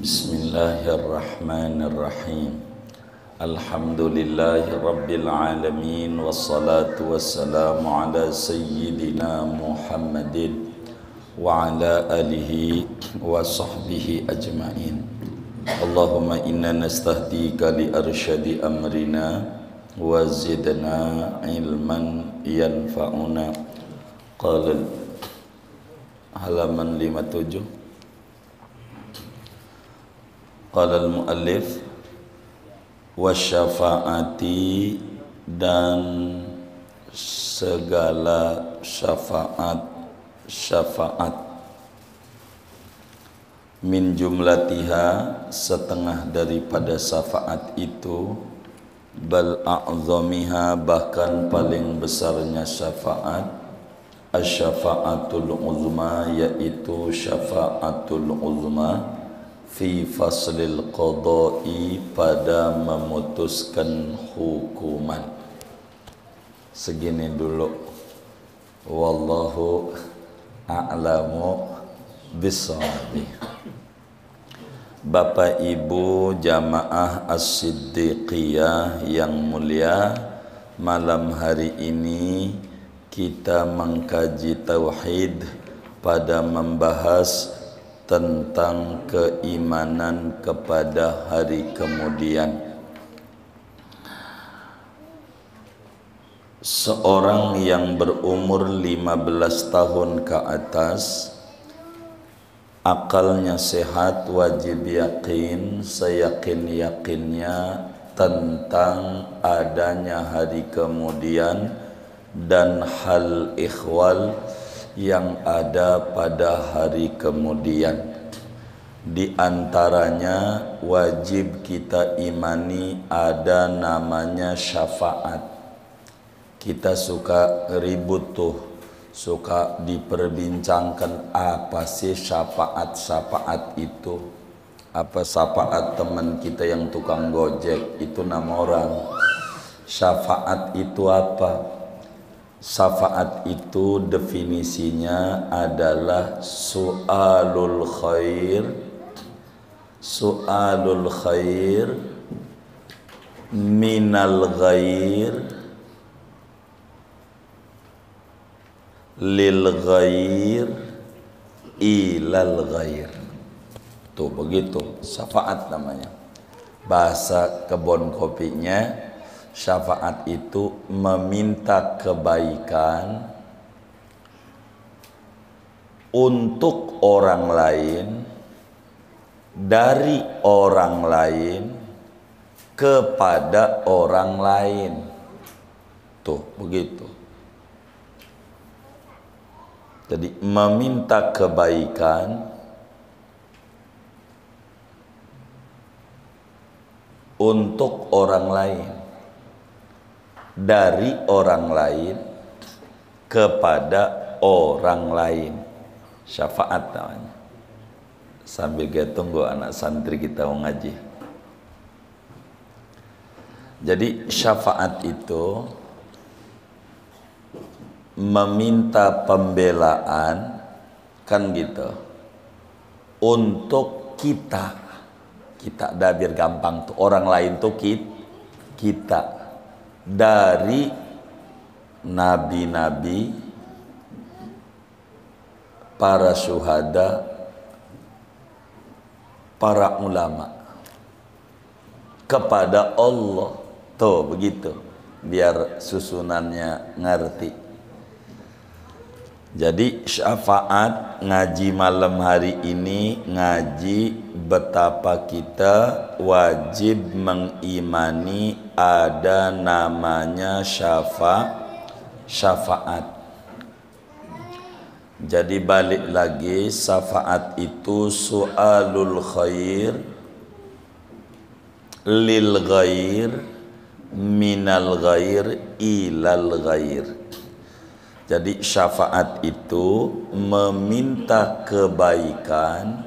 Bismillahirrahmanirrahim. Alhamdulillahi rabbil alamin. Wassalatu wassalamu ala sayyidina Muhammadin wa ala alihi wa sahbihi ajma'in. Allahumma inna nastahdika li arsyadi amrina wa zidna ilman yanfa'una. Qala halaman 57. Qala al-muallif wasyafa'ati, dan segala syafaat min jumlatiha, setengah daripada syafaat itu, bal a'zamiha, bahkan paling besarnya syafaat, asyafa'atul uzma, yaitu syafa'atul uzma fi faslil qada'i, pada memutuskan hukuman. Segini dulu. Wallahu a'lamu bissawab. Bapak Ibu jamaah As-Siddiqiyah yang mulia, malam hari ini kita mengkaji tauhid pada membahas tentang keimanan kepada hari kemudian. Seorang yang berumur 15 tahun ke atas, akalnya sehat, wajib yakin, seyakin-yakinnya tentang adanya hari kemudian dan hal ikhwal yang ada pada hari kemudian. Di antaranya wajib kita imani ada namanya syafaat. Kita suka ribut tuh, suka diperbincangkan apa sih syafaat itu. Apa syafaat teman kita yang tukang gojek itu nama orang. Syafaat itu apa? Syafaat itu definisinya adalah su'alul khair minal ghair lil ghair ilal ghair. Tuh begitu syafaat namanya. Bahasa kebon kopinya, syafaat itu meminta kebaikan untuk orang lain, dari orang lain kepada orang lain. Tuh begitu. Jadi meminta kebaikan untuk orang lain, dari orang lain kepada orang lain. Syafaat namanya. Sambil kita tunggu anak santri kita mengaji. Jadi syafaat itu meminta pembelaan, kan gitu, untuk kita dah biar gampang tuh, orang lain tuh kita, dari nabi-nabi, para syuhada, para ulama, kepada Allah. Tuh begitu, biar susunannya ngerti. Jadi syafaat ngaji malam hari ini, ngaji betapa kita wajib mengimani ada namanya syafaat. Jadi balik lagi, syafaat itu su'alul khair lil ghair minal ghair ilal ghair. Jadi syafaat itu meminta kebaikan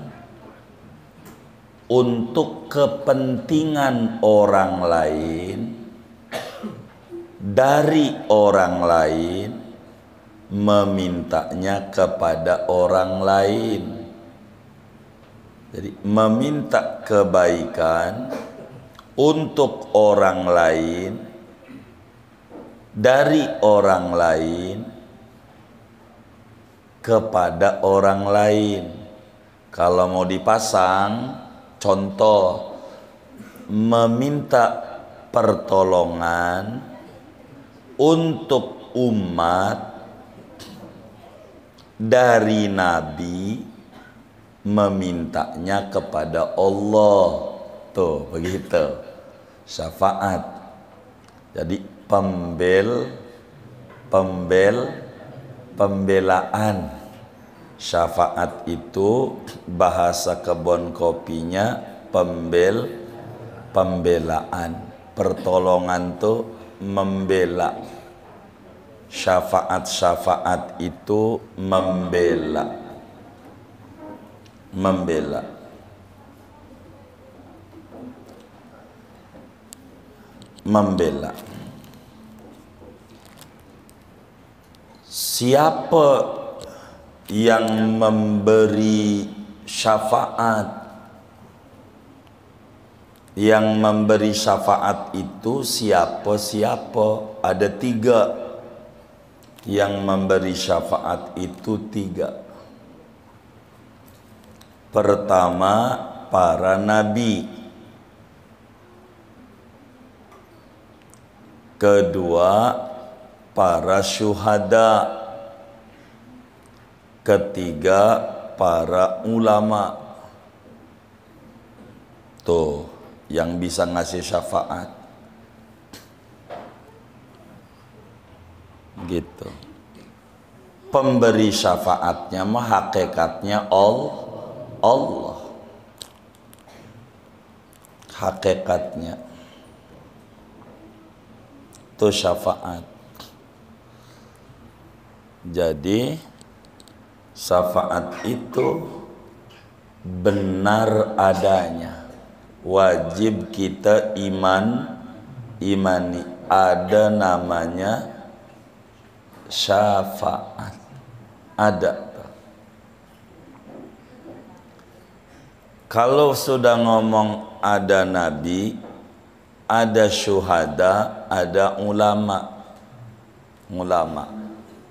untuk kepentingan orang lain, dari orang lain, memintanya kepada orang lain. Jadi meminta kebaikan untuk orang lain, dari orang lain kepada orang lain. Kalau mau dipasang contoh, meminta pertolongan untuk umat dari Nabi, memintanya kepada Allah. Tuh begitu syafaat. Jadi pembelaan. Syafaat itu bahasa kebon kopinya pembelaan. Pertolongan tuh membela. Syafaat itu membela. Siapa yang memberi syafaat? Yang memberi syafaat itu siapa? Ada 3. Yang memberi syafaat itu 3. Pertama, para nabi. Kedua, para syuhada. Ketiga, para ulama. Tuh yang bisa ngasih syafaat. Gitu. Pemberi syafaatnya mah hakikatnya Allah. Hakikatnya itu syafaat. Jadi syafaat itu benar adanya. Wajib kita imani. Ada namanya syafaat. Ada. Kalau sudah ngomong ada nabi, ada syuhada, ada ulama.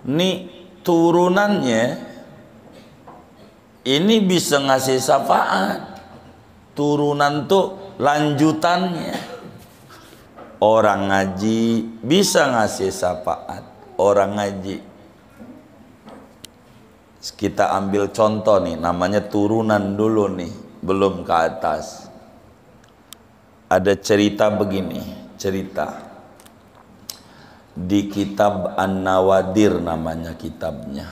Ini turunannya ini bisa ngasih syafaat. Turunan tuh lanjutannya. Orang ngaji bisa ngasih syafaat. Orang ngaji. Kita ambil contoh nih, namanya turunan dulu nih, belum ke atas. Ada cerita begini, di kitab An-Nawadir namanya kitabnya,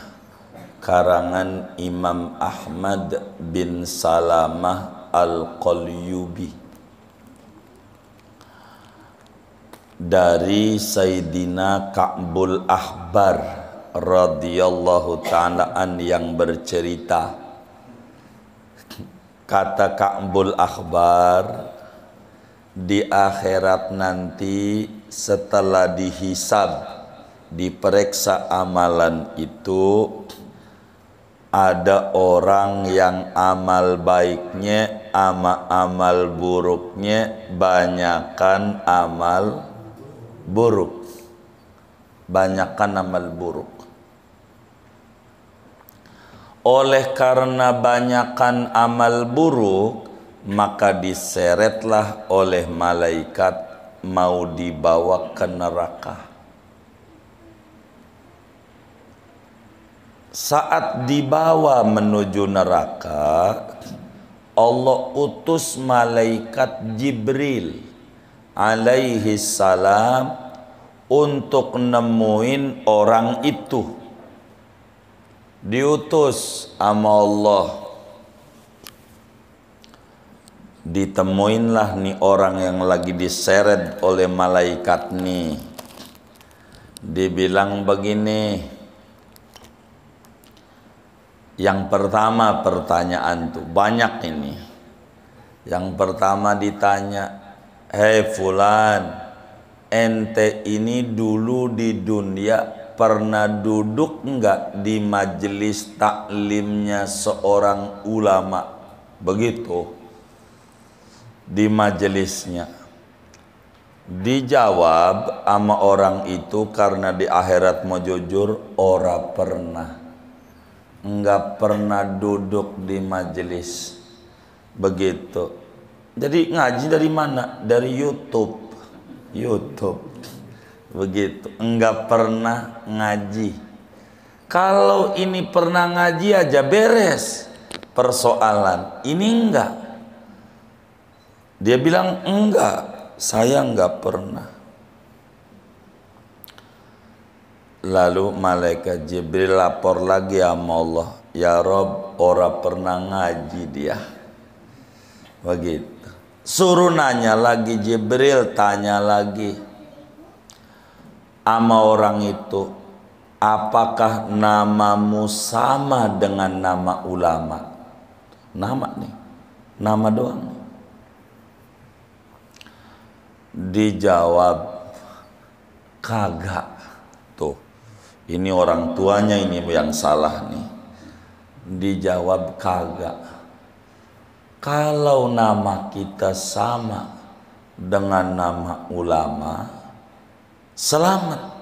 karangan Imam Ahmad bin Salamah Al-Qalyubi, dari Sayyidina Ka'bul Ahbar radhiyallahu ta'alaan yang bercerita. Kata Ka'bul Ahbar, di akhirat nanti setelah dihisab, diperiksa amalan itu, ada orang yang amal baiknya amal buruknya banyakan amal buruk. Oleh karena banyakan amal buruk, maka diseretlah oleh malaikat mau dibawa ke neraka. Saat dibawa menuju neraka, Allah utus malaikat Jibril alaihi salam untuk nemuin orang itu. Diutus sama Allah. Ditemuinlah nih orang yang lagi diseret oleh malaikat nih. Dibilang begini. Yang pertama pertanyaan tuh banyak ini. Yang pertama ditanya, "Hei fulan, ente ini dulu di dunia pernah duduk enggak di majelis taklimnya seorang ulama?" Begitu di majelisnya dijawab sama orang itu, karena di akhirat mau jujur ora pernah, enggak pernah duduk di majelis begitu. Jadi ngaji dari mana? Dari YouTube begitu, enggak pernah ngaji. Kalau ini pernah ngaji aja beres persoalan, ini enggak. Dia bilang enggak, saya enggak pernah. Lalu malaikat Jibril lapor lagi sama Allah, ya Rob, ora pernah ngaji dia. Begitu. Suruh nanya lagi, Jibril tanya lagi sama orang itu, apakah namamu sama dengan nama ulama? Nama nih, nama doang. Dijawab kagak. Tuh, ini orang tuanya ini yang salah nih. Dijawab kagak. Kalau nama kita sama dengan nama ulama, selamat.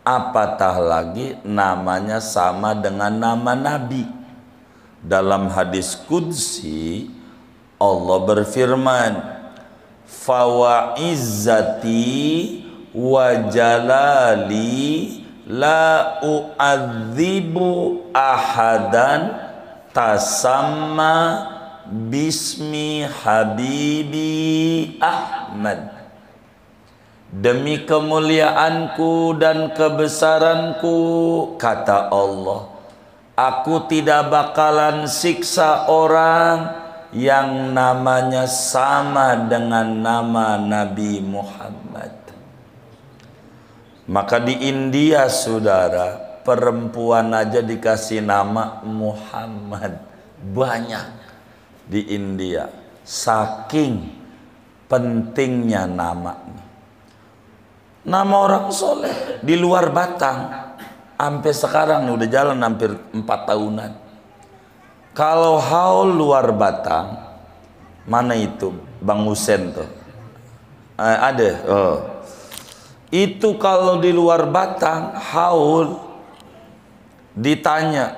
Apatah lagi namanya sama dengan nama Nabi. Dalam hadis qudsi Allah berfirman, "Fawa'izzati wa jalali la u'adzibu ahadan tasamma bismi habibi Ahmad." Demi kemuliaanku dan kebesaranku, kata Allah, aku tidak bakalan siksa orang yang namanya sama dengan nama Nabi Muhammad. Maka di India, saudara, perempuan aja dikasih nama Muhammad. Banyak di India. Saking pentingnya nama. Nama orang soleh di luar Batang sampai sekarang udah jalan hampir 4 tahunan. Kalau haul luar Batang, mana itu Bang Husen tuh? Ada. Oh. Itu kalau di luar Batang haul, ditanya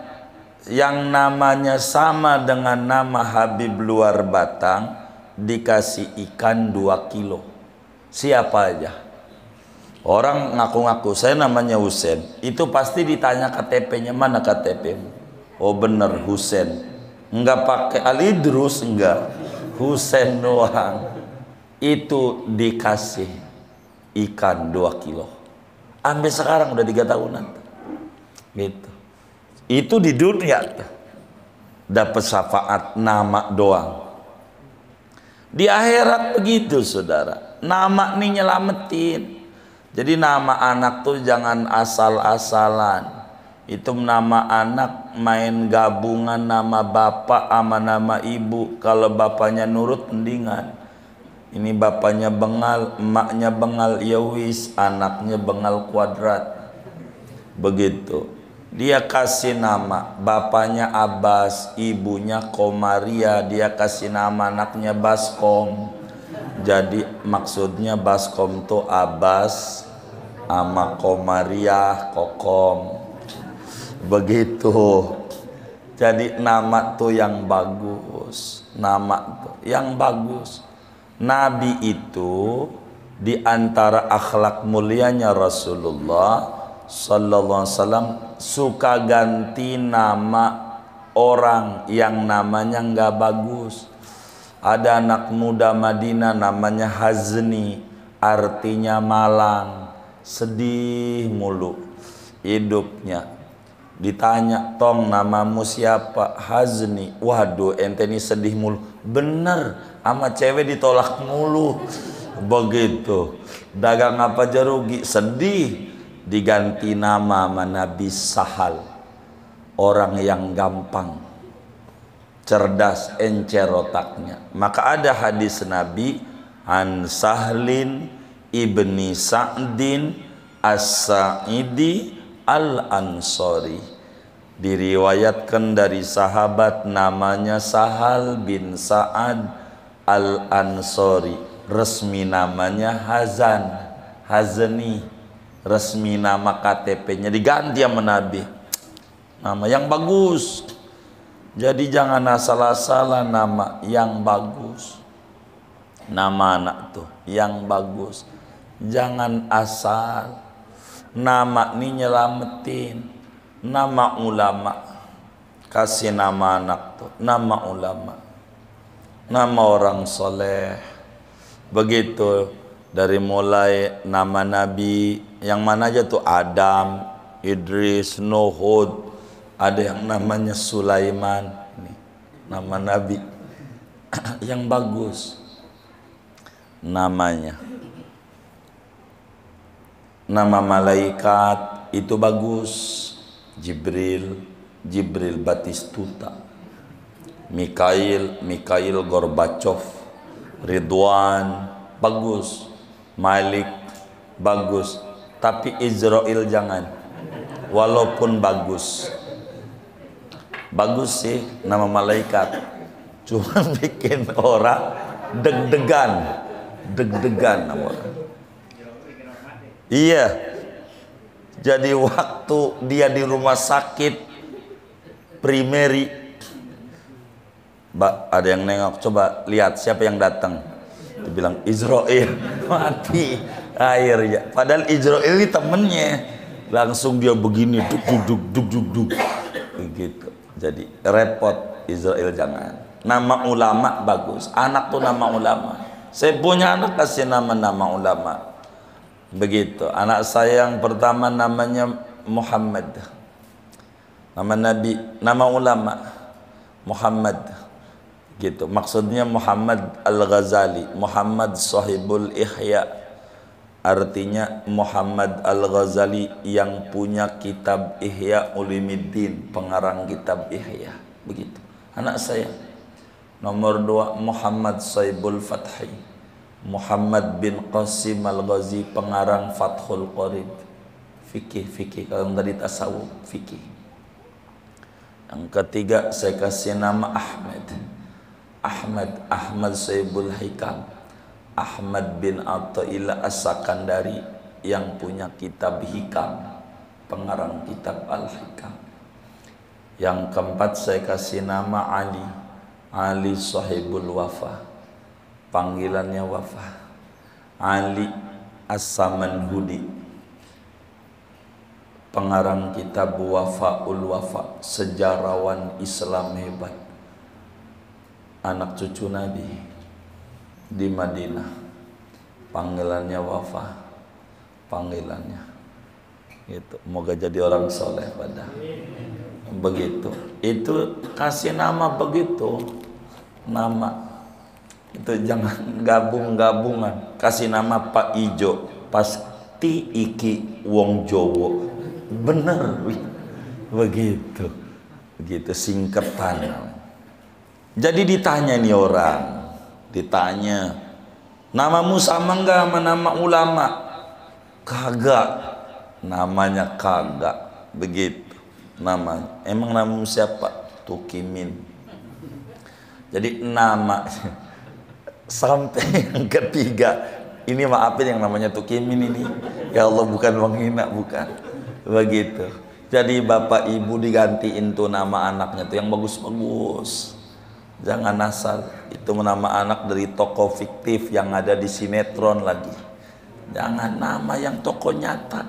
yang namanya sama dengan nama Habib luar Batang, dikasih ikan 2 kilo. Siapa aja? Orang ngaku-ngaku saya namanya Husen, itu pasti ditanya KTP-nya, mana KTP-mu? Oh bener Husen. Enggak pakai Alidrus, enggak, Husen doang. Itu dikasih ikan 2 kilo. Sampai sekarang udah 3 tahunan. Gitu. Itu di dunia dapat syafaat nama doang. Di akhirat begitu, saudara. Nama nih nyelamatin. Jadi nama anak tuh jangan asal-asalan. Itu nama anak main gabungan nama bapak sama nama ibu. Kalau bapaknya nurut mendingan. Ini bapaknya bengal, emaknya bengal, ya wis, anaknya bengal kuadrat. Begitu. Dia kasih nama, bapaknya Abbas, ibunya Komaria, dia kasih nama anaknya Baskom. Jadi maksudnya Baskom tuh Abbas sama Komaria, Kokom. Begitu. Jadi nama tuh yang bagus, nama tuh yang bagus. Nabi itu di antara akhlak mulianya Rasulullah sallallahu alaihi wasallam suka ganti nama orang yang namanya nggak bagus. Ada anak muda Madinah namanya Hazni, artinya malang, sedih mulu hidupnya. Ditanya, tong namamu siapa? Hazni. Waduh, ente ini sedih mulu. Bener, sama cewek ditolak mulu. Begitu. Dagang apa aja rugi, sedih. Diganti nama sama Nabi Sahal, orang yang gampang, cerdas, encer otaknya. Maka ada hadis Nabi, an Sahlin ibni Sa'din as-Sa'idi al-Ansori, Diriwayatkan dari sahabat namanya Sahal bin Sa'ad Al-Ansori, resmi namanya Hazani, resmi nama KTP-nya diganti sama Nabi, nama yang bagus. Jadi jangan asal-asalan nama yang bagus, nama anak tuh yang bagus, jangan asal. Nama ini nyelamatin. Nama ulama, kasih nama anak tuh nama ulama, nama orang soleh. Begitu dari mulai nama Nabi yang mana aja tuh, Adam, Idris, Nuhud, ada yang namanya Sulaiman, ini nama Nabi yang bagus namanya. Nama malaikat itu bagus, Jibril Batistuta, Mikhail Gorbachev, Ridwan bagus, Malik bagus, tapi Israel jangan, walaupun bagus sih nama malaikat, cuma bikin orang deg-degan nama orang. Iya. Jadi waktu dia di rumah sakit primary, ada yang nengok, coba lihat siapa yang datang. Dia bilang Israel, mati air ya. Padahal Israel ini temennya. Langsung dia begini, duk. Begitu. Jadi repot, Israel jangan. Nama ulama bagus. Anak tuh nama ulama. Saya punya anak kasih nama ulama. Begitu. Anak saya yang pertama namanya Muhammad, nama Nabi, nama ulama Muhammad gitu. Maksudnya Muhammad Al-Ghazali, Muhammad Sahibul Ihya, artinya Muhammad Al-Ghazali yang punya kitab Ihya Ulumuddin, pengarang kitab Ihya. Begitu anak saya. Nomor 2 Muhammad Saibul Fathi, Muhammad bin Qasim Al-Ghazi, pengarang Fathul Qorib, fikih kalau tadi tasawuf fikih. Yang ketiga saya kasih nama Ahmad Saibul Hikam, Ahmad bin Athaillah As-Sakandari yang punya kitab Hikam, pengarang kitab Al-Hikam. Yang keempat saya kasih nama Ali Sahibul Wafa, panggilannya Wafa, Ali As-Samanhudi, pengarang kitab Wafaul Wafa, sejarawan Islam hebat, anak cucu Nabi di Madinah, panggilannya Wafa, panggilannya gitu. Moga jadi orang soleh pada begitu. Itu kasih nama begitu, nama itu jangan gabungan. Kasih nama Pak Ijo, pasti iki wong Jowo, bener begitu singkatan. Jadi ditanya nih orang, ditanya namamu sama enggak sama nama ulama? Kagak, namanya kagak begitu namanya. Emang namamu siapa? Tukimin. Jadi nama sampai yang ketiga ini, maafin yang namanya Tukimin ini ya Allah, bukan menghina, bukan begitu. Jadi bapak ibu digantiin tuh nama anaknya tuh yang bagus-bagus, jangan asal itu nama anak dari tokoh fiktif yang ada di sinetron lagi. Jangan nama yang tokoh nyata,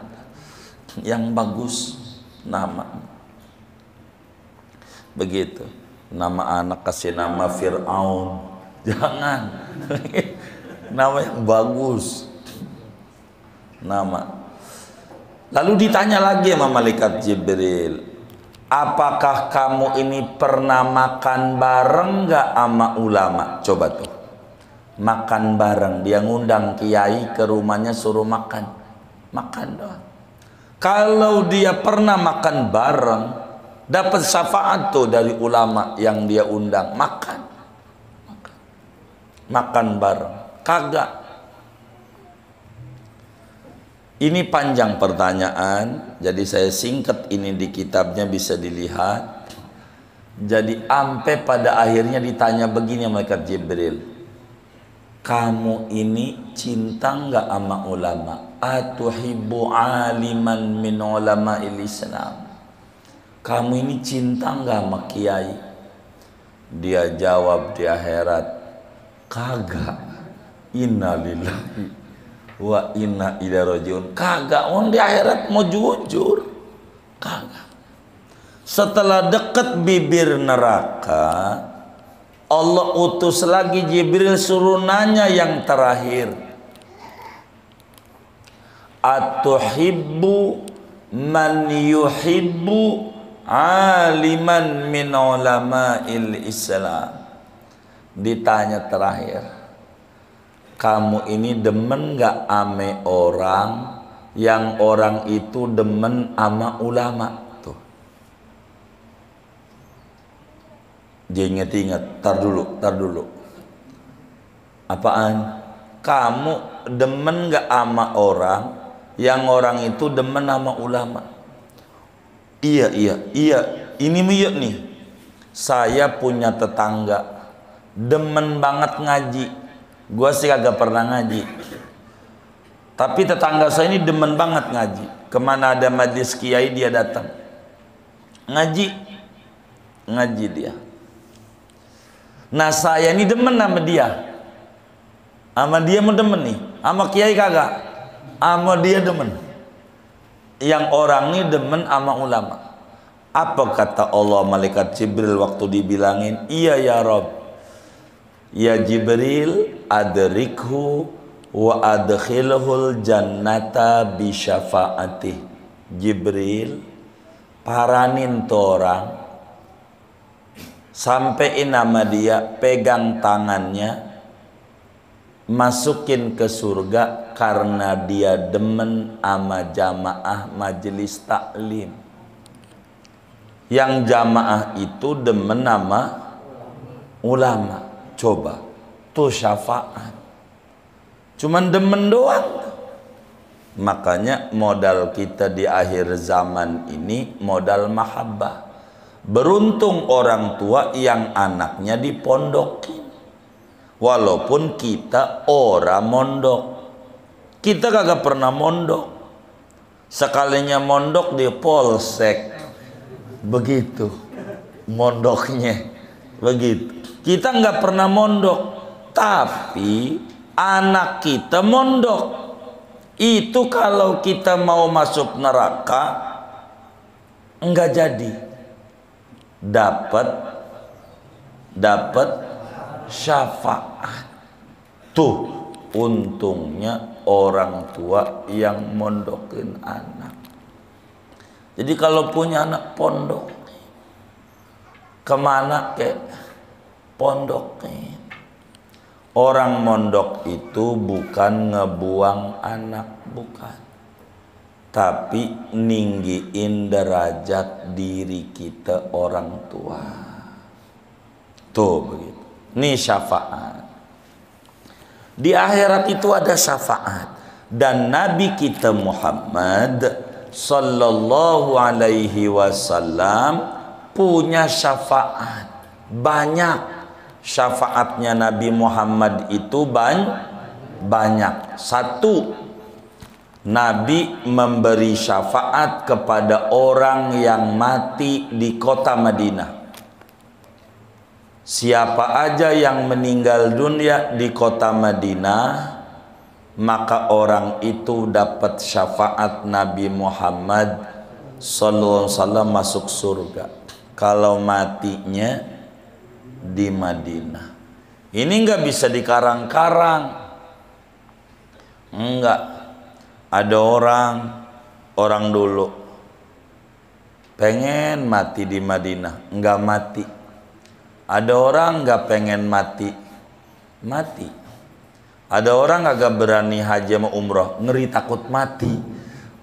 yang bagus nama begitu. Nama anak kasih nama Fir'aun, jangan. Nama yang bagus nama. Lalu ditanya lagi sama malaikat Jibril, apakah kamu ini pernah makan bareng nggak sama ulama? Coba tuh, makan bareng, dia ngundang kiai ke rumahnya suruh makan doang. Kalau dia pernah makan bareng, dapat syafaat tuh dari ulama yang dia undang. Makan bareng, kagak. Ini panjang pertanyaan, jadi saya singkat ini di kitabnya bisa dilihat. Jadi ampe pada akhirnya ditanya begini malaikat Jibril, kamu ini cinta nggak sama ulama? Atuhibbu aliman min ulama'il Islam? Kamu ini cinta nggak sama kiai? Dia jawab di akhirat, kagak. Innalillahi wa inna ilaihi rajiun. Kagak, di akhirat mau jujur. Kagak. Setelah dekat bibir neraka, Allah utus lagi Jibril suruh nanya yang terakhir. Atuhibbu man yuhibbu aliman min ulama'il Islam? Ditanya terakhir, kamu ini demen gak ame orang yang orang itu demen ama ulama? Tuh, dia inget-inget, tar dulu. Apaan? Kamu demen gak ama orang yang orang itu demen ama ulama? Iya. Ini miyuk nih. Saya punya tetangga demen banget ngaji. Gua sih kagak pernah ngaji. Tapi tetangga saya ini demen banget ngaji. Kemana ada majlis kiai dia datang. Ngaji dia. Nah saya ini demen sama dia. Sama dia mau demen nih. Sama kiai kagak. Sama dia demen. Yang orang ini demen sama ulama. Apa kata Allah malaikat Jibril waktu dibilangin, iya ya Rob, ya Jibril, adrikhu wa adkhilhul jannata bi syafaatih. Jibril, paranin tuh orang, sampein nama dia, pegang tangannya, masukin ke surga karena dia demen ama jamaah majelis taklim. Yang jamaah itu demen nama ulama. Coba, tuh syafaat. Cuman demen doang. Makanya modal kita di akhir zaman ini modal mahabbah. Beruntung orang tua yang anaknya dipondokin. Walaupun kita orang mondok. Kita kagak pernah mondok. Sekalinya mondok di polsek. Begitu mondoknya. Begitu. Kita nggak pernah mondok. Tapi anak kita mondok. Itu kalau kita mau masuk neraka nggak jadi. Dapat syafaat. Tuh untungnya orang tua yang mondokin anak. Jadi kalau punya anak pondok, kemana ke pondoknya? Orang mondok itu bukan ngebuang anak, bukan, tapi ninggiin derajat diri kita orang tua. Tuh begitu. Ini syafaat. Di akhirat itu ada syafaat. Dan Nabi kita Muhammad sallallahu alaihi wasallam punya syafaat. Banyak syafaatnya Nabi Muhammad itu banyak. Satu, Nabi memberi syafaat kepada orang yang mati di kota Madinah. Siapa aja yang meninggal dunia di kota Madinah, maka orang itu dapat syafaat Nabi Muhammad sallallahu alaihi wasallam masuk surga. Kalau matinya di Madinah. Ini nggak bisa dikarang-karang. Enggak. Ada orang dulu pengen mati di Madinah, enggak mati. Ada orang nggak pengen mati. Ada orang agak berani haji sama umroh, ngeri takut mati.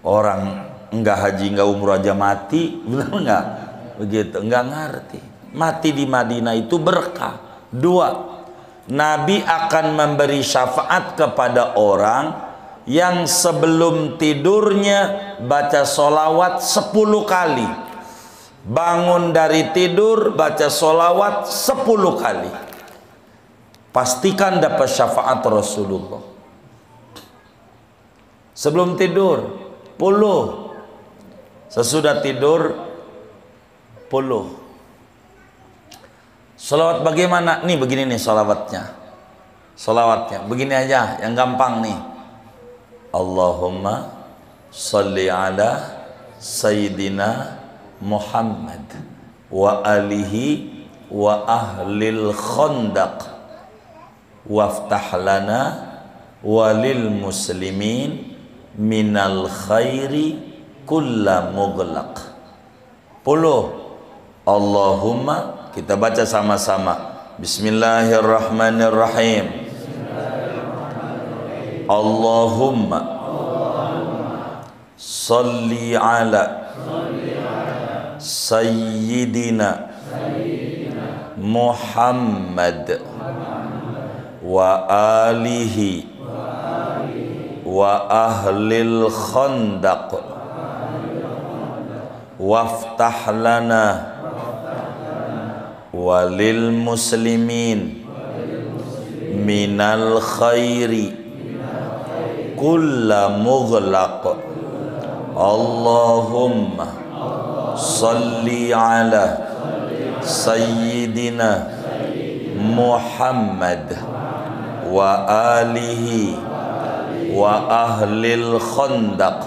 Orang enggak haji enggak umroh aja mati, benar enggak? Begitu, enggak ngerti. Mati di Madinah itu berkah. Dua, Nabi akan memberi syafaat kepada orang yang sebelum tidurnya baca solawat 10 kali, bangun dari tidur baca solawat 10 kali, pastikan dapat syafaat Rasulullah. Sebelum tidur 10, sesudah tidur 10. Solawat bagaimana? Nih begini nih solawatnya. Solawatnya begini aja, yang gampang nih. Allahumma salli ala Sayyidina Muhammad wa alihi wa ahlil khandaq waftah lana walil muslimin minal khairi kulla mughlaq. 10. Allahumma, kita baca sama-sama. Bismillahirrahmanirrahim. Allahumma salli ala Sayyidina Muhammad wa alihi wa ahlil khandaq waftah lana walil muslimin minal khairi kulla mughlaq. Allahumma salli ala Sayyidina Muhammad wa alihi wa ahlil khandaq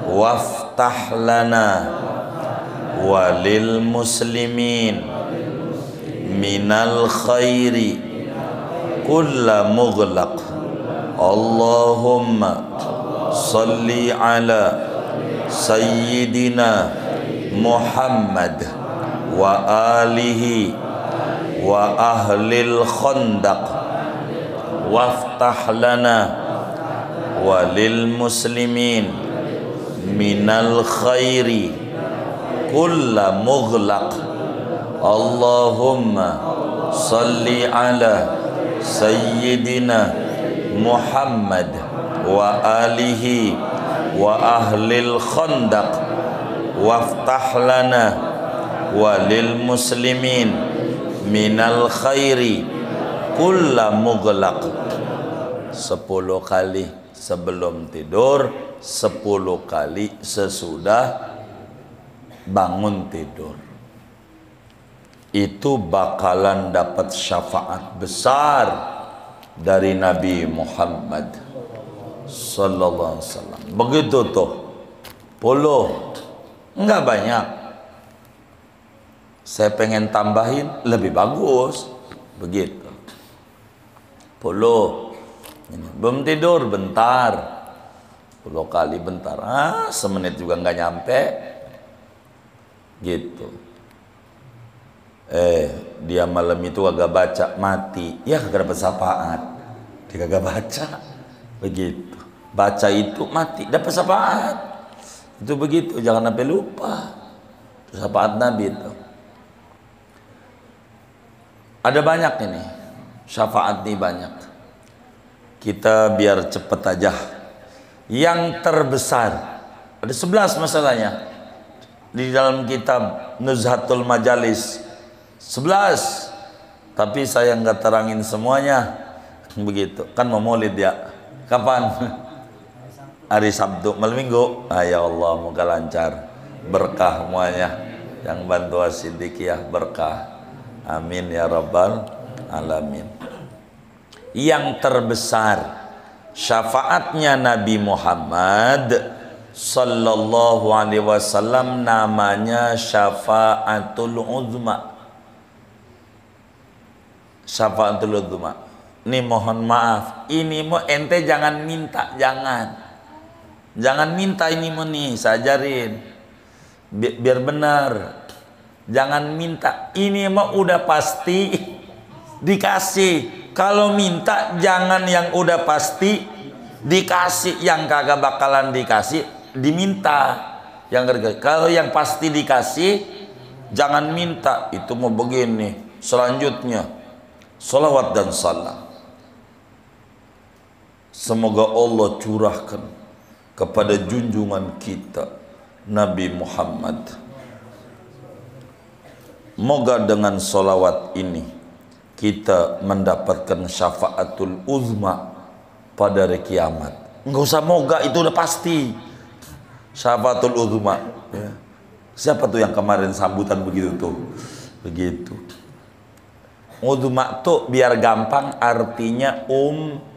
waftah lana walil muslimin minal khairi kulla mughlaq. Allahumma salli ala Sayyidina Muhammad wa alihi wa ahlil khandaq waftah lana walil muslimin minal khairi kulla mughlaq. Allahumma salli ala Sayyidina Muhammad wa alihi wa ahlil khandaq waftah lana walil muslimin minal khairi kulla mughlaq. 10 kali sebelum tidur, 10 kali sesudah bangun tidur. Itu bakalan dapat syafaat besar dari Nabi Muhammad sallallahu alaihi wasallam. Begitu tuh. 10. Enggak banyak. Saya pengen tambahin lebih bagus. Begitu. 10. Ini belum tidur bentar. 10 kali bentar. Semenit juga enggak nyampe. Gitu. Dia malam itu agak baca, mati, ya kagak dapat syafaat. Dia kagak baca. Begitu. Baca itu mati, dapat syafaat. Itu begitu, jangan sampai lupa. Syafaat Nabi itu. Ada banyak ini. Syafaat ini banyak. Kita biar cepet aja. Yang terbesar, ada 11 masalahnya. Di dalam kitab Nuzhatul Majalis 11, tapi saya nggak terangin semuanya. Begitu kan, mau maulid ya. Kapan? Hari Sabtu, malam minggu. Ya Allah, moga lancar, berkah semuanya. Yang bantu As-Siddiqiyah berkah, amin ya rabbal alamin. Yang terbesar syafaatnya Nabi Muhammad sallallahu alaihi wasallam, namanya syafaatul uzma. Syafaatul uzma. Ini mohon maaf, ini mau ente jangan minta, jangan minta ini mau nih, saya ajarin biar benar. Jangan minta, ini mau udah pasti dikasih. Kalau minta jangan yang udah pasti dikasih, yang kagak bakalan dikasih diminta. Kalau yang pasti dikasih jangan minta. Itu mau begini. Selanjutnya salawat dan salam. Semoga Allah curahkan kepada junjungan kita Nabi Muhammad. Moga dengan solawat ini kita mendapatkan syafaatul uzma pada hari kiamat. Enggak usah moga, itu udah pasti syafaatul uzma ya. Siapa tuh yang kemarin sambutan begitu tuh? Begitu. Uzma tuh biar gampang artinya umum.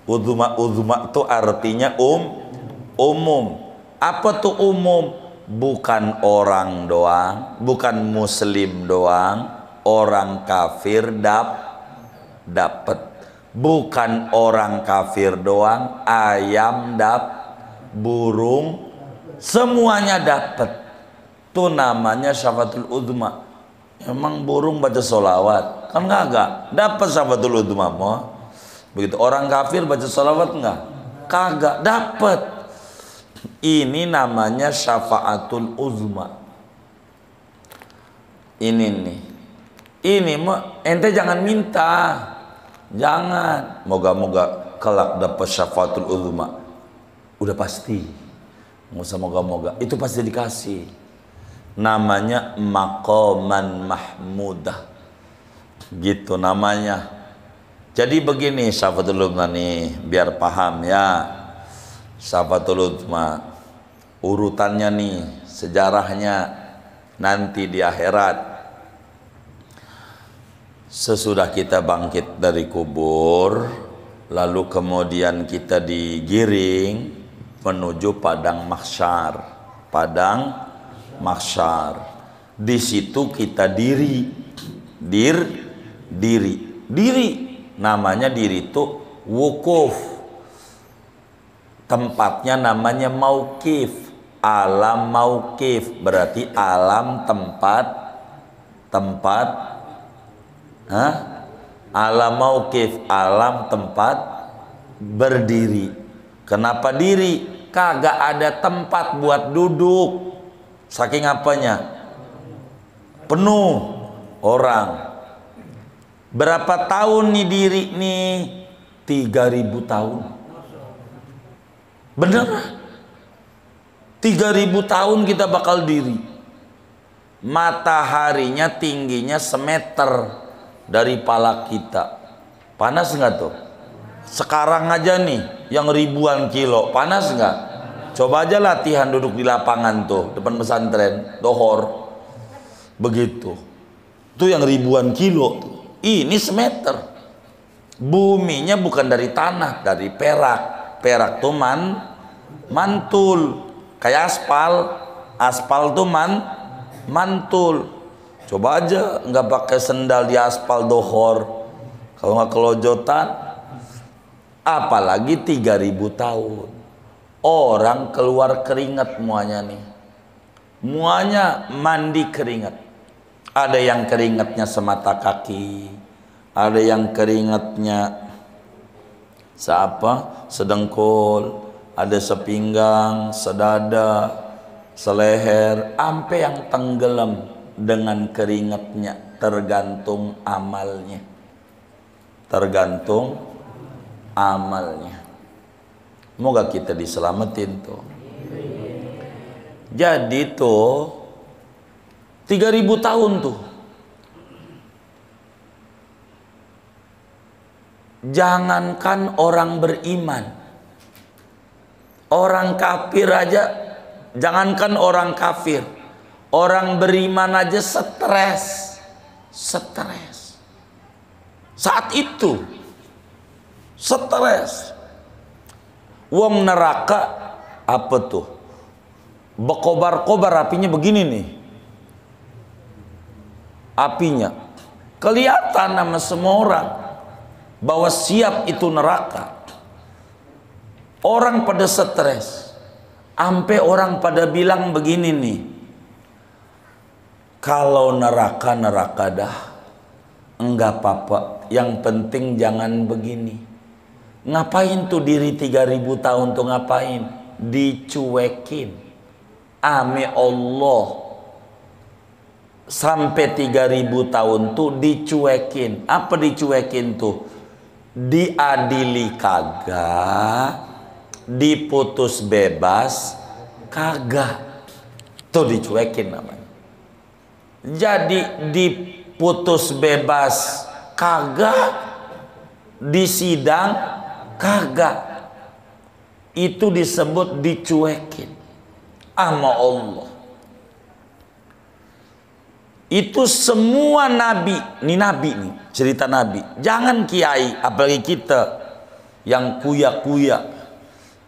Uzma tuh artinya umum. Apa tuh umum? Bukan orang doang, bukan muslim doang, orang kafir dapat. Bukan orang kafir doang, ayam burung, semuanya dapat. Itu namanya syafaatul uzma. Emang burung baca sholawat? Kan kagak. Dapat syafaatul uzma mau. Begitu orang kafir baca sholawat enggak? Kagak dapat. Ini namanya syafaatul uzma. Ini nih. Ini mah ente jangan minta. Jangan. Moga-moga kelak dapat syafaatul uzma. Udah pasti. Nggak usah moga-moga. Itu pasti dikasih. Namanya maqaman mahmudah. Gitu namanya. Jadi begini syafaatul uzma nih, biar paham ya. Syafaatul uzma urutannya nih, sejarahnya nanti di akhirat. Sesudah kita bangkit dari kubur, lalu kemudian kita digiring menuju padang mahsyar. Padang mahsyar. Di situ kita diri. Namanya diri itu wukuf. Tempatnya namanya mauqif. Alam mauqif berarti alam tempat. Alam mauqif, alam tempat berdiri. Kenapa diri? Kagak ada tempat buat duduk. Saking apanya? Penuh orang. Berapa tahun nih diri nih? 3000 tahun. Bener? 3000 tahun kita bakal diri. Mataharinya tingginya semeter dari pala kita. Panas nggak tuh? Sekarang aja nih yang ribuan kilo, panas nggak? Coba aja latihan duduk di lapangan tuh depan pesantren dohor. Begitu. Itu yang ribuan kilo. Ini semeter. Buminya bukan dari tanah, dari perak. Perak tuh mantul. Kayak aspal tuh mantul. Coba aja nggak pakai sendal di aspal dohor, kalau nggak kelojotan. Apalagi 3000 tahun. Orang keluar keringat muanya nih. Muanya mandi keringat. Ada yang keringatnya semata kaki, ada yang keringatnya sedengkul, ada sepinggang, sedada, seleher, sampai yang tenggelam dengan keringatnya. Tergantung amalnya. Tergantung amalnya. Moga kita diselamatin tuh. Jadi tuh 3000 tahun tuh. Jangankan orang beriman, orang kafir aja, jangankan orang kafir, orang beriman aja stres. Saat itu stres. Wong neraka apa tuh? Berkobar-kobar apinya begini nih. Apinya kelihatan sama semua orang bahwa siap itu neraka. Orang pada stres. Sampai orang pada bilang begini nih. Kalau neraka dah. Enggak apa-apa. Yang penting jangan begini. Ngapain tuh diri 3000 tahun tuh ngapain? Dicuekin. Ame Allah. Sampai 3000 tahun tuh dicuekin. Apa dicuekin tuh? diadili kagak, diputus bebas kagak, tuh dicuekin namanya. Jadi diputus bebas kagak, disidang kagak, itu disebut dicuekin sama Allah. Itu semua nabi, nih nabi nih, cerita nabi. Jangan kiai, apalagi kita yang kuya-kuya,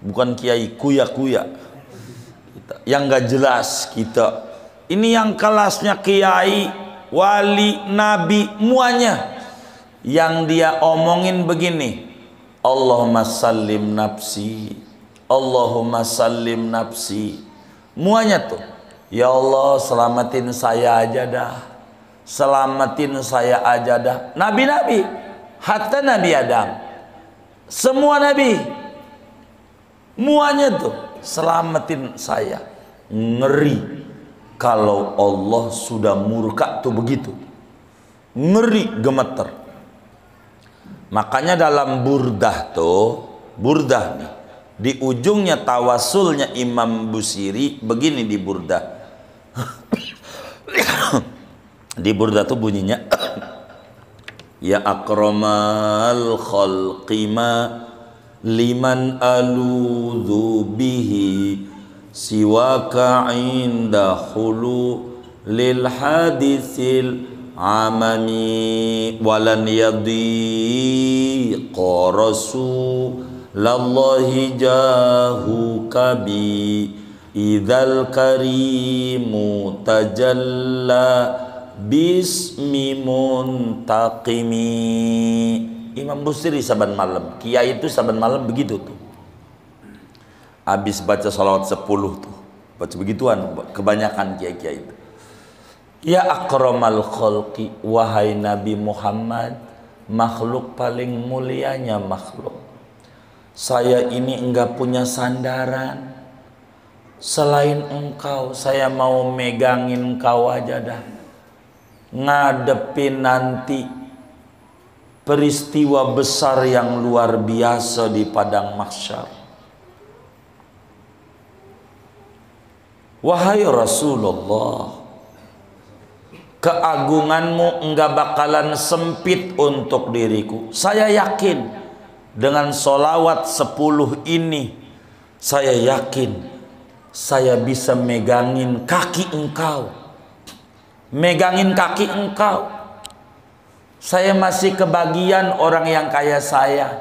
bukan kiai kuya-kuya, yang gak jelas kita. Ini yang kelasnya kiai, wali, nabi, muanya. Yang dia omongin begini, Allahumma sallim nafsi, Allahumma sallim nafsi. Muanya tuh, ya Allah selamatin saya aja dah, selamatin saya aja dah. Nabi-nabi, hatta Nabi Adam, semua nabi, muanya tuh selamatin saya. Ngeri kalau Allah sudah murka tuh begitu, ngeri, gemeter. Makanya dalam burdah tuh, burdah nih, di ujungnya tawasulnya Imam Busiri begini di burdah. Di burdah tuh bunyinya ya akramal khalqi ma liman aludhu bihi siwaka inda hulu lil hadisil amami walan yadhiqa rasulallahi jahu kabi idzal karimu tajalla bismi muntaqimi. Imam Busiri saban malam, kiai itu saban malam begitu tuh, habis baca salawat 10 tuh, baca begituan kebanyakan kiai-kiai itu. Ya akramal khalqi, wahai Nabi Muhammad, makhluk paling mulianya makhluk. Saya ini enggak punya sandaran selain engkau. Saya mau megangin engkau aja dah, ngadepin nanti peristiwa besar yang luar biasa di padang mahsyar. Wahai Rasulullah, keagunganmu enggak bakalan sempit untuk diriku. Saya yakin dengan solawat 10 ini, saya yakin saya bisa megangin kaki engkau, megangin kaki engkau. Saya masih kebagian orang yang kaya saya,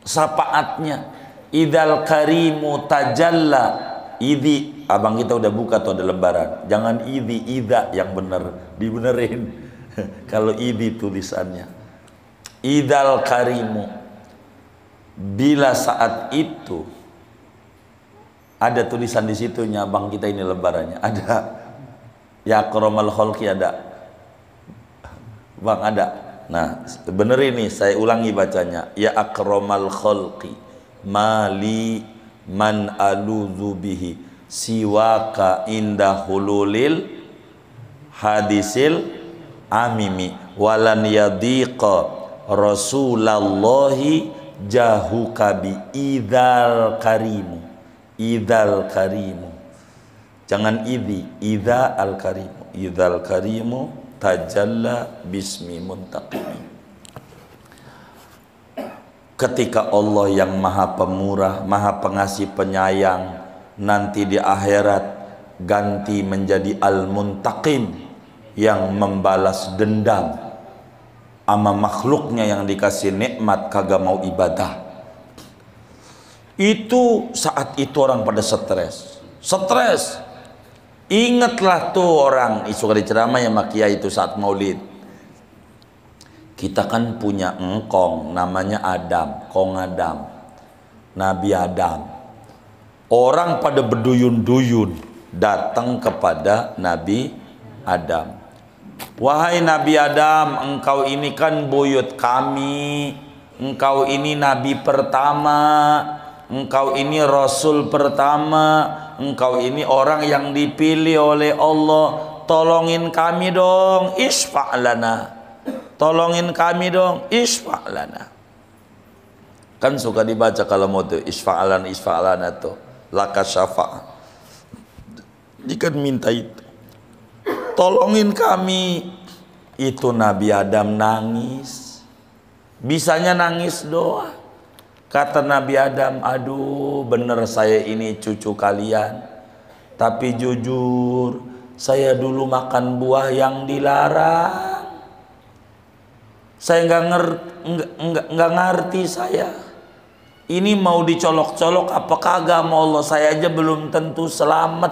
syafaatnya idzal karimu tajalla. Idhi, abang kita udah buka tuh, ada lembaran. Jangan idhi, idha yang bener, dibenerin. Kalau idhi tulisannya idzal karimu, bila saat itu ada tulisan di situnya, abang kita ini lembarannya ada ya akramal khalqi, ada bang, ada. Nah bener ini, saya ulangi bacanya, ya akramal khalqi mali man aludhu bihi siwaka inda hululil hadisil amimi walan yadiqa rasulallahi jahuka bi idzal karimu. Idzal karimu, jangan idhi, idza al karimu. Idzal karimu tajalla bismi muntaqimi. Ketika Allah yang maha pemurah, maha pengasih penyayang, nanti di akhirat ganti menjadi al-muntaqim, yang membalas dendam sama makhluknya yang dikasih nikmat kagak mau ibadah. Itu saat itu orang pada stres. Ingatlah tuh orang suka diceramah ya makia itu saat maulid. Kita kan punya engkong namanya Adam, kong Adam, Nabi Adam. Orang pada berduyun-duyun datang kepada Nabi Adam. Wahai Nabi Adam, engkau ini kan buyut kami, engkau ini nabi pertama, engkau ini rasul pertama, engkau ini orang yang dipilih oleh Allah. Tolongin kami dong, isfa' lana. Tolongin kami dong, isfa' lana. Kan suka dibaca kalau mau tuh isfa'alan tuh laka syafa'. Jika minta itu, tolongin kami. Itu Nabi Adam nangis. Bisanya nangis doa. Kata Nabi Adam, aduh bener saya ini cucu kalian. Tapi jujur, saya dulu makan buah yang dilarang. Saya nggak ngerti saya. Ini mau dicolok-colok apa kagak sama Allah, saya aja belum tentu selamat.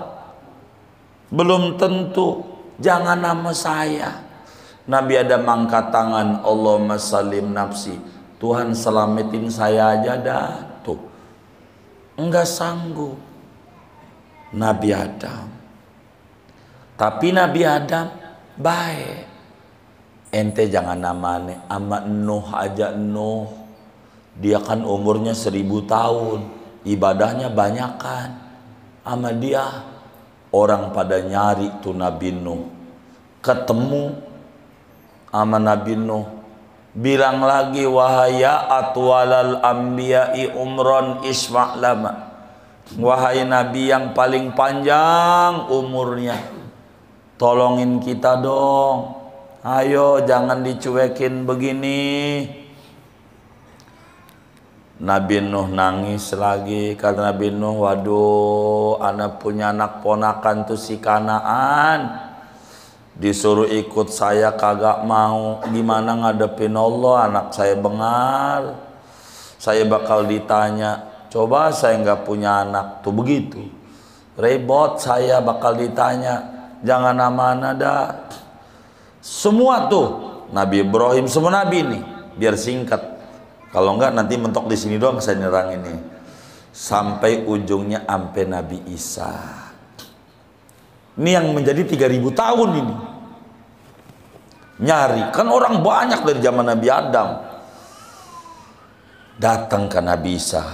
Belum tentu. Jangan nama saya. Nabi Adam angkat tangan, Allahumma salim nafsi. Tuhan selamatin saya aja dah. Tuh. Enggak sanggup. Nabi Adam. Tapi Nabi Adam baik. Ente jangan namanya ama Nuh aja Nuh. Dia kan umurnya 1000 tahun, ibadahnya banyakan. Sama dia orang pada nyari tuh Nabi Nuh. Ketemu sama Nabi Nuh, bilang lagi wahaya atwalal anbiya'i umron isma' lama. Wahai Nabi yang paling panjang umurnya, tolongin kita dong. Ayo jangan dicuekin begini. Nabi Nuh nangis lagi. Kata Nabi Nuh, waduh, anak punya anak ponakan tuh si Kanaan. Disuruh ikut saya kagak mau. Gimana ngadepin Allah, anak saya bengal. Saya bakal ditanya, coba saya nggak punya anak tuh begitu. Repot saya bakal ditanya, jangan amanah dah. Semua tuh Nabi Ibrahim, semua Nabi nih, biar singkat. Kalau enggak nanti mentok di sini doang saya nyerang ini. Sampai ujungnya sampai Nabi Isa. Ini yang menjadi 3000 tahun ini. Nyari, kan orang banyak dari zaman Nabi Adam. Datang ke Nabi Isa.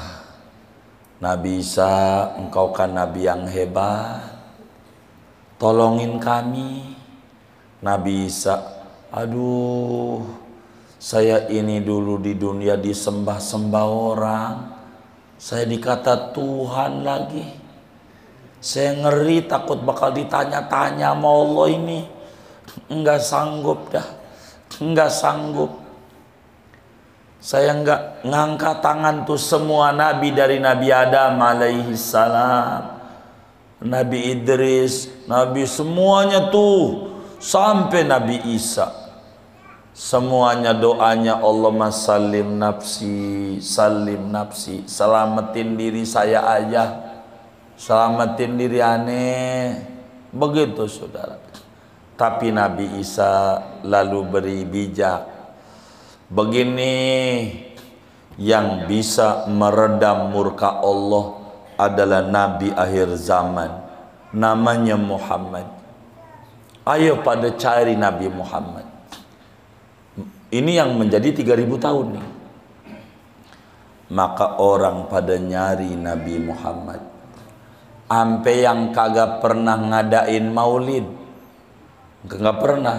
Nabi Isa, engkau kan Nabi yang hebat. Tolongin kami. Nabi Isa, aduh, saya ini dulu di dunia disembah-sembah orang. Saya dikata Tuhan lagi. Saya ngeri takut bakal ditanya-tanya sama Allah ini. Enggak sanggup dah. Enggak sanggup. Saya enggak ngangkat tangan tuh semua nabi dari Nabi Adam alaihi salam. Nabi Idris, Nabi semuanya tuh. Sampai Nabi Isa. Semuanya doanya Allahumma salim nafsi, salim nafsi. Selamatin diri saya aja. Selamatin diri aneh. Begitu saudara. Tapi Nabi Isa lalu beri bijak. Begini, yang bisa meredam murka Allah adalah Nabi akhir zaman. Namanya Muhammad. Ayo pada cari Nabi Muhammad. Ini yang menjadi 3000 tahun nih. Maka orang pada nyari Nabi Muhammad. Ampe yang kagak pernah ngadain maulid. Kagak pernah.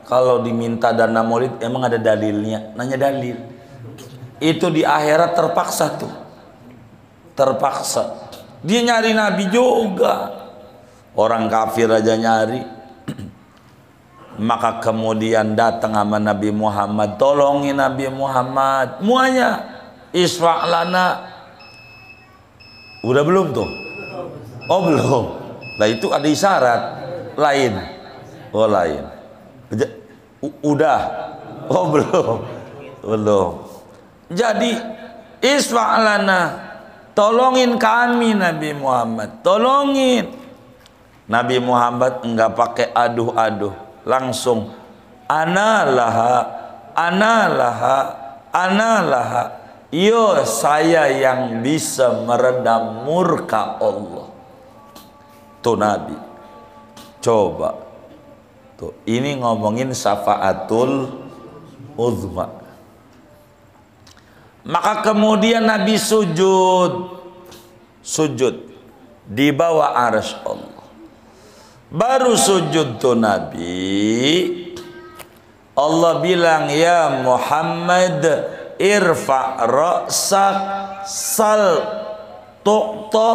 Kalau diminta dana maulid emang ada dalilnya. Nanya dalil. Itu di akhirat terpaksa tuh. Terpaksa. Dia nyari Nabi juga. Orang kafir aja nyari. Maka kemudian datang sama Nabi Muhammad, tolongin Nabi Muhammad, muanya isfa'lana. Udah belum tuh? Oh belum. Lah itu ada isyarat lain. Oh lain. Udah. Oh belum. Belum. Jadi isfa'lana, tolongin kami Nabi Muhammad, tolongin. Nabi Muhammad enggak pakai aduh-aduh. Langsung analaha, analaha, analaha. Yo saya yang bisa meredam murka Allah. Tuh Nabi. Coba. Tuh ini ngomongin syafaatul uzma. Maka kemudian Nabi sujud. Sujud di bawah arsy Allah. Baru sujud tuh Nabi, Allah bilang, ya Muhammad irfa ra'sak sal tu'ta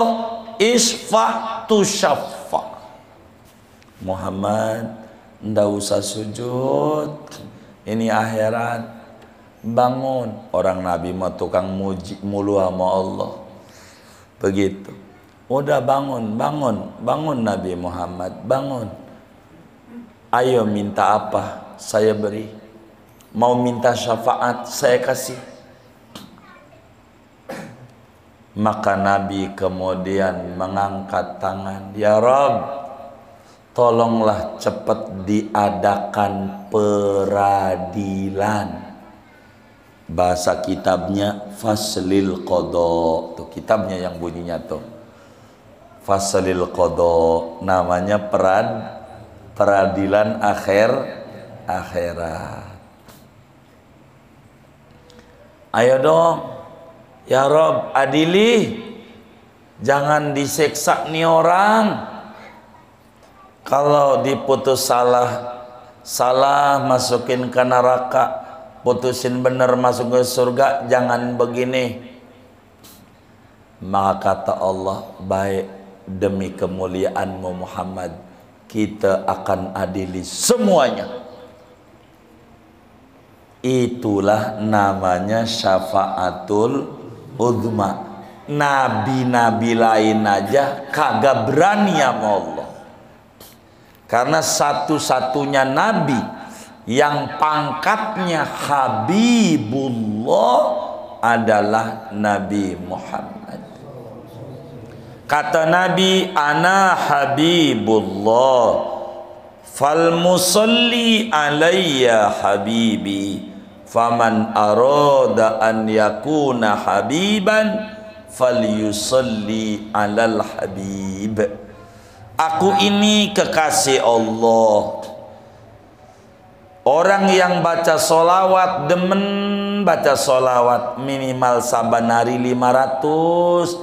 isfa tusyaffa. Muhammad, ndak usah sujud, ini akhirat, bangun. Orang Nabi mah tukang muji mulu sama Allah, begitu. Udah bangun, bangun, bangun Nabi Muhammad, bangun. Ayo minta apa, saya beri. Mau minta syafaat, saya kasih. Maka Nabi kemudian mengangkat tangan, ya Rabb, tolonglah cepat diadakan peradilan. Bahasa kitabnya faslil qada, tuh kitabnya yang bunyinya tuh faslil qada, namanya peradilan akhirat. Ayo dong, ya Rob, adili, jangan diseksa nih orang. Kalau diputus salah masukin ke neraka, putusin bener masuk ke surga, jangan begini. Maka kata Allah, baik, demi kemuliaanmu Muhammad, kita akan adili semuanya. Itulah namanya syafaatul uzma. Nabi-nabi lain aja kagak berani sama Allah. Karena satu-satunya nabi yang pangkatnya Habibullah adalah Nabi Muhammad. Kata Nabi, ana Habibullah, fal musalli alayya habibi, faman arada an yakuna habiban falyusalli alal habib. Aku ini kekasih Allah. Orang yang baca solawat, demen baca solawat, minimal saban hari 500.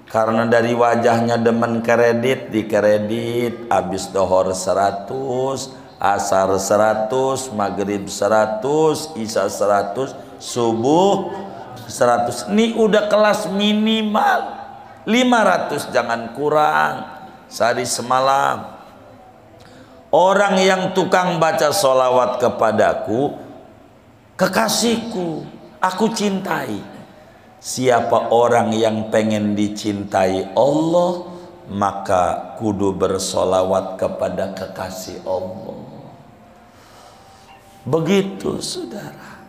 Karena dari wajahnya demen kredit, dikredit. Habis dohor 100, asar 100, maghrib 100, isya 100, subuh 100. Ini udah kelas minimal 500, jangan kurang. Sehari semalam. Orang yang tukang baca solawat kepadaku, kekasihku, aku cintai. Siapa orang yang pengen dicintai Allah, maka kudu bersolawat kepada kekasih Allah. Begitu saudara.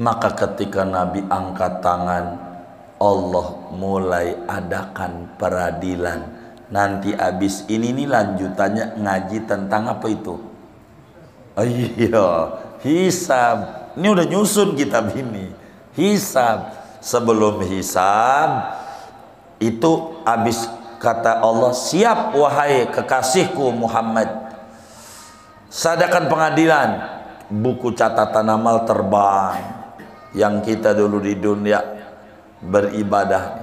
Maka ketika Nabi angkat tangan, Allah mulai adakan peradilan. Nanti abis ini nih lanjutannya ngaji tentang apa itu? Iya, hisab. Ini udah nyusun kitab ini. Hisab. Sebelum hisab itu abis kata Allah, siap wahai kekasihku Muhammad, sadakan pengadilan. Buku catatan amal terbang yang kita dulu di dunia beribadah,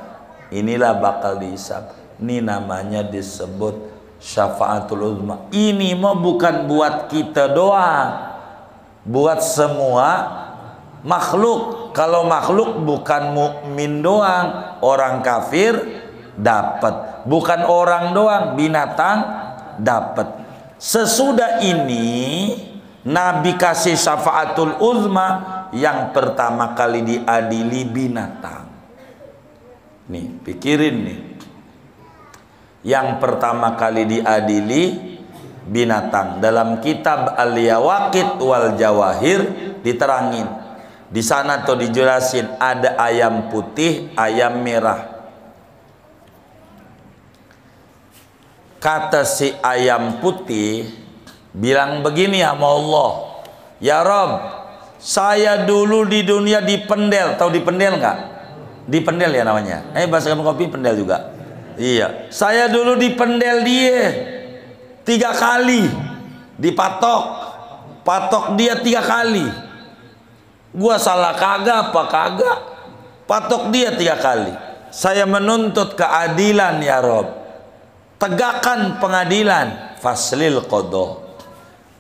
inilah bakal dihisab. Ini namanya disebut syafaatul uzma. Ini mah bukan buat kita doang, buat semua makhluk. Kalau makhluk bukan mukmin doang, orang kafir dapat. Bukan orang doang, binatang dapat. Sesudah ini Nabi kasih syafaatul uzma, yang pertama kali diadili binatang. Nih, pikirin nih. Yang pertama kali diadili binatang. Dalam kitab Al-Yawaqit wal Jawahir diterangin. Di sana tuh dijelasin ada ayam putih, ayam merah. Kata si ayam putih bilang begini sama Allah, ya Rob, saya dulu di dunia dipendel. Tahu dipendel nggak? Dipendel ya namanya. Bahasa kamu kopi pendel juga. Iya. Saya dulu dipendel dia 3 kali. Dipatok. Patok dia 3 kali. Gua salah kagak apa kagak? Patok dia 3 kali. Saya menuntut keadilan ya Rob. Tegakkan pengadilan. Faslil qada.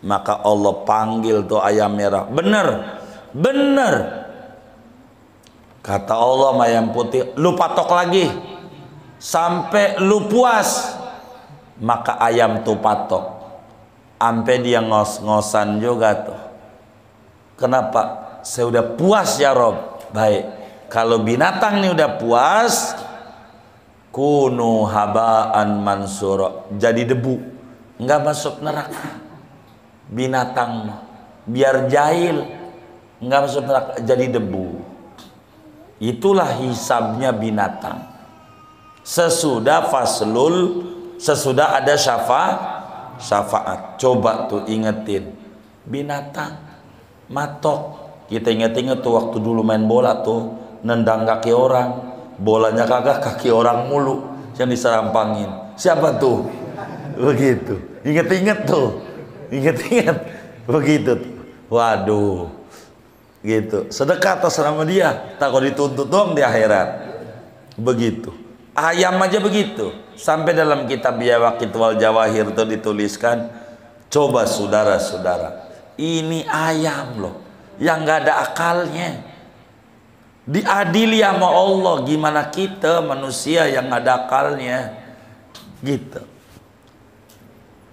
Maka Allah panggil tuh ayam merah. Bener. Bener. Kata Allah ayam putih, lu patok lagi sampai lu puas. Maka ayam tuh patok sampai dia ngos-ngosan juga tuh. Kenapa? Saya udah puas ya Rob. Baik, kalau binatang nih udah puas, kunu habaan mansura, jadi debu, nggak masuk neraka. Binatang biar jahil, nggak masuk neraka, jadi debu. Itulah hisabnya binatang. Sesudah sesudah ada syafaat. Coba tuh ingetin, binatang matok. Kita inget-inget tuh waktu dulu main bola tuh, nendang kaki orang, bolanya kagak, kaki orang mulu yang diserampangin. Siapa tuh? Begitu. Inget-inget tuh, inget-inget begitu tuh. Waduh, gitu. Sedekah atas nama dia, takut dituntut dong di akhirat. Begitu. Ayam aja begitu. Sampai dalam kitab Yawaqit wal Jawahir itu dituliskan, coba saudara-saudara, ini ayam loh, yang nggak ada akalnya, diadili sama Allah. Gimana kita manusia yang nggak ada akalnya, gitu.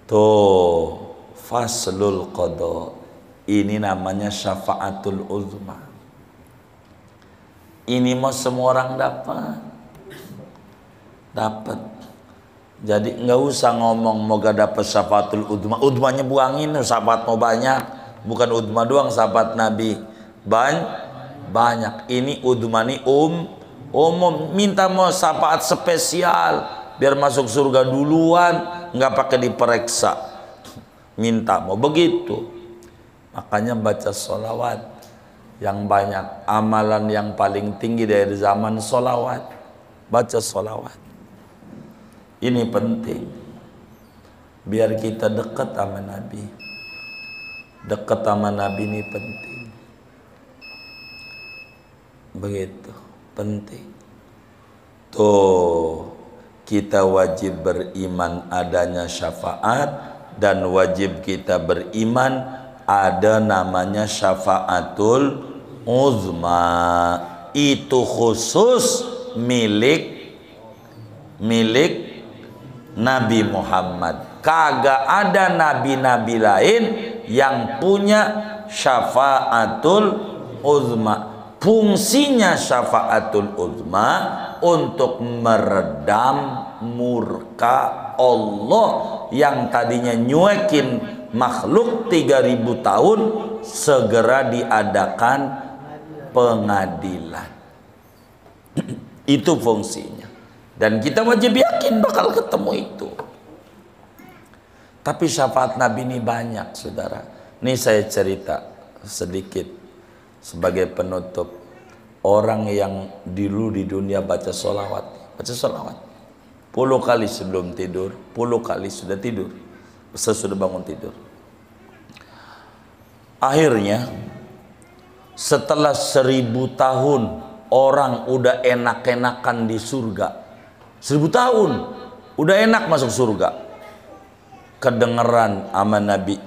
Tuh faslul qada. Ini namanya syafaatul uzma. Ini mau semua orang dapat. Jadi nggak usah ngomong moga dapat syafaatul uzma. Uzmanya buangin, syafaat mau banyak. Bukan uzma doang syafaat Nabi. Banyak. Ini uzma ini umum. Minta mau syafaat spesial biar masuk surga duluan, nggak pakai diperiksa. Minta mau begitu. Makanya baca sholawat yang banyak. Amalan yang paling tinggi dari zaman sholawat, baca sholawat. Ini penting biar kita dekat sama Nabi. Dekat sama Nabi ini penting. Begitu penting. Tuh kita wajib beriman adanya syafaat, dan wajib kita beriman ada namanya syafaatul uzma. Itu khusus milik Nabi Muhammad. Kagak ada nabi-nabi lain yang punya syafaatul uzma. Fungsinya syafaatul uzma untuk meredam murka Allah yang tadinya nyuekin makhluk 3000 tahun, segera diadakan pengadilan. Itu fungsinya. Dan kita wajib yakin bakal ketemu itu. Tapi syafaat Nabi ini banyak, saudara. Ini saya cerita sedikit sebagai penutup. Orang yang dulu di dunia baca sholawat. 10 kali sebelum tidur, 10 kali sudah tidur, sesudah bangun tidur. Akhirnya setelah 1000 tahun orang udah enak-enakan di surga. 1000 tahun udah enak masuk surga. Kedengeran sama Nabi,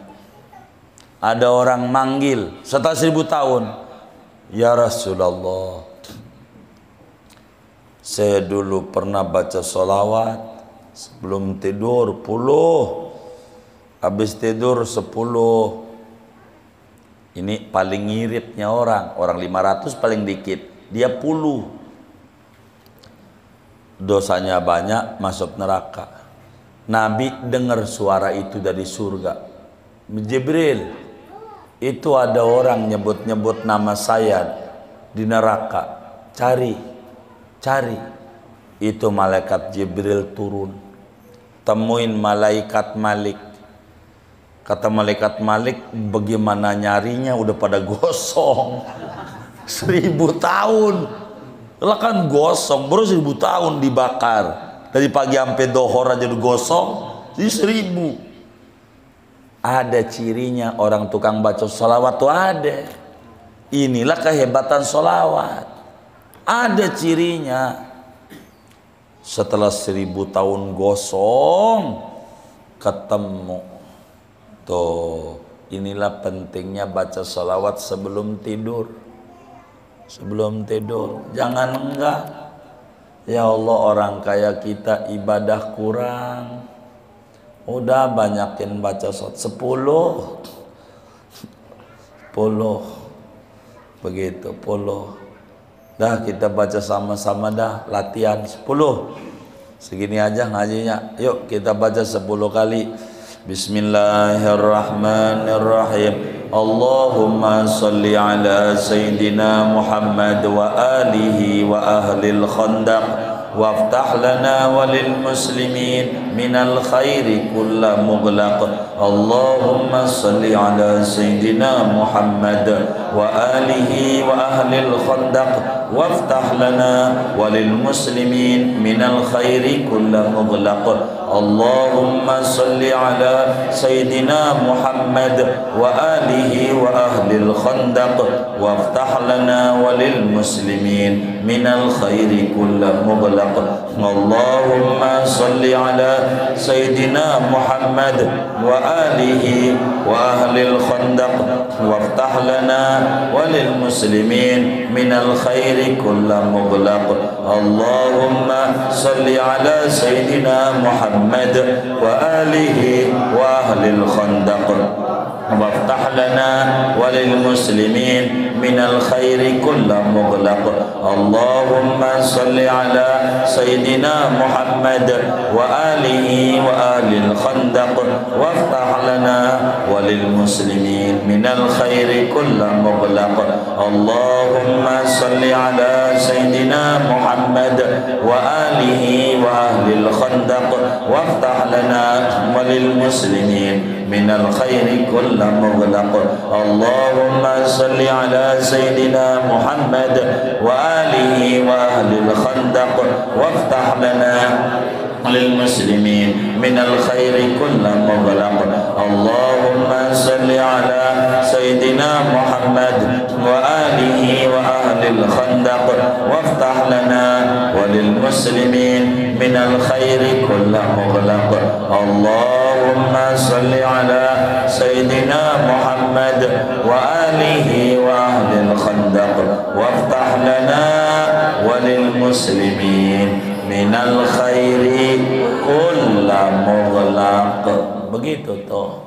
ada orang manggil setelah 1000 tahun, ya Rasulullah, saya dulu pernah baca sholawat sebelum tidur 10, habis tidur 10. Ini paling ngiritnya orang 500 paling dikit, dia 10. Dosanya banyak, masuk neraka. Nabi dengar suara itu dari surga. Jibril, itu ada orang nyebut-nyebut nama saya di neraka. Cari. Itu malaikat Jibril turun. Temuin malaikat Malik. Kata malaikat Malik, bagaimana nyarinya, udah pada gosong. 1000 tahun. Lah kan gosong, baru 1000 tahun dibakar. Dari pagi sampai dohor aja udah gosong. Jadi 1000. Ada cirinya orang tukang baca sholawat tuh ada. Inilah kehebatan sholawat. Ada cirinya. Setelah 1000 tahun gosong, ketemu. Tuh, Inilah pentingnya baca sholawat sebelum tidur. Sebelum tidur, jangan enggak. Ya Allah, orang kaya kita ibadah kurang. Udah banyakin baca sholawat 10. Begitu 10. Dah kita baca sama-sama dah, latihan 10. Segini aja ngajinya. Yuk kita baca 10 kali. Bismillahirrahmanirrahim. Allahumma salli ala Sayyidina Muhammad wa alihi wa ahlil khandaq waftah lana walil muslimin minal khairi kulla mughlaq. Allahumma salli ala Sayyidina Muhammad wa alihi wa ahlil khandaq waftah lana walil muslimin minal khairi kulla mughlaq. Allahumma salli ala Sayyidina Muhammad wa alihi wa ahlil khandaq waftah lana walil muslimin minal khairi kulla mughlaq. Allahumma salli ala Sayyidina Muhammad wa alihi wa ahlil khandaq waftah lana walil muslimin minal khairi kulla mughlaq. Allahumma salli ala Sayyidina Muhammad wa alihi wa ahlil khandaq waftah lana walil muslimin minal khairi kulla mughlaq. Allahumma salli ala Sayyidina Muhammad wa alihi wa ahlil khandaq waftah lana walil muslimin minal khairi kulla mughlaq. Allahumma salli ala Sayyidina Muhammad wa alihi wa ahlil khandaq waftah lana walil muslimin minal khairi kulla mughlaq. Allahumma salli ala Sayyidina Muhammad wa alihi wa ahlil khandaq waftah lana lil muslimin minal khairi kulla mughlaq. Allahumma salli ala Sayyidina Muhammad wa alihi wa ahlil khandaq waftah lana walil muslimin minal khairi kulla mughlaq. Allahumma salli ala Sayyidina Muhammad wa alihi wa ahlil khandaq waftah lana walil muslimin minal khairi kulla mughlaq. Begitu tuh.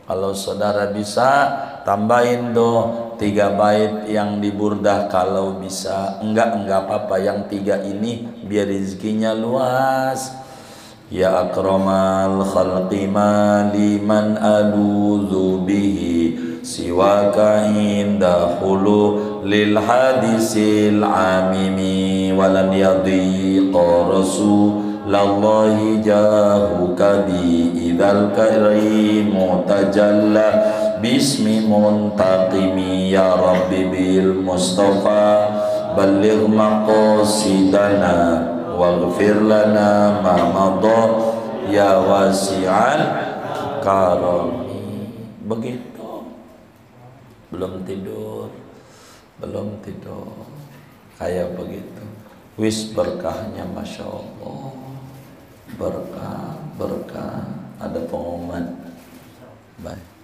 Kalau saudara bisa tambahin tuh 3 bait yang di burdah. Kalau bisa enggak apa-apa, yang 3 ini biar rezekinya luas. Ya akramal khalqi maliman aludhu bihi siwaka inda hulu lil hadisil amimi walan yadhiqa rasulallahi jahuka bi idhal karimu tajalla bismi muntaqimi ya rabbi bil mustafa balligh maqasidana waghfir lana ma madha ya wasi'al karami. Begitu. Belum tidur kayak begitu. Wis berkahnya Masya Allah, berkah. Ada pengumuman. Baik.